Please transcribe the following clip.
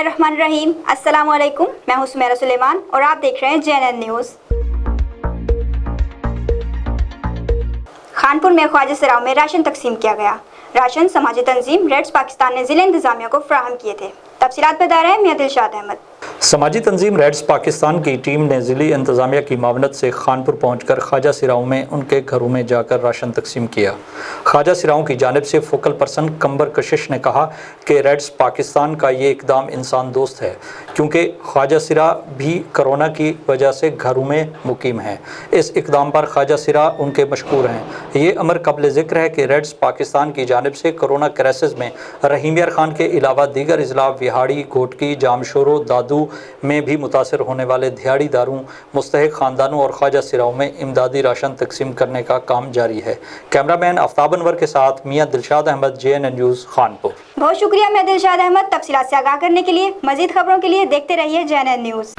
बिस्मिल्लाहिर्रहमानिर्रहीम। अस्सलाम वालेकुम, मैं हूं सुमेरा सुलेमान और आप देख रहे हैं JNN न्यूज़। खानपुर में ख्वाजा सिराव में राशन तकसीम किया गया। राशन समाजी तंजीम रेड्स पाकिस्तान ने जिला इंतजामिया को फराहम किए थे। तफसीलात बता रहे हैं मियां दिलशाद अहमद। समाजी तंजीम रेड्स पाकिस्तान की टीम ने ज़िली इंतज़ामिया की मावनत से खानपुर पहुंचकर ख्वाजा सिराव में उनके घरों में जाकर राशन तकसीम किया। ख्वाजा सिराव की जानिब से फोकल पर्सन कंबर कशिश ने कहा कि रेड्स पाकिस्तान का ये इकदाम इंसान दोस्त है, क्योंकि ख्वाजा सिरा भी कोरोना की वजह से घरों में मुकीम हैं। इस इकदाम पर ख्वाजा सिरा उनके मशकूर हैं। ये अमर काबिल ज़िक्र है कि रेड्स पाकिस्तान की जानिब से कोरोना क्राइसिस में रहीम यार खान के अलावा दीगर अजला विहाड़ी, घोटकी, जामशोरो, दादू में भी मुतासर होने वाले दिहाड़ीदारों, मुस्तहिक ख़ानदानों और ख्वाजा सिराव में इमदादी राशन तकसीम करने का काम जारी है। कैमरामैन आफ्ताब अनवर के साथ मियां दिलशाद अहमद, JNN न्यूज़ खानपुर। बहुत शुक्रिया मियां दिलशाद अहमद। तफसीलात से आगाह करने के लिए, मज़ीद खबरों के लिए देखते रहिए JNN न्यूज़।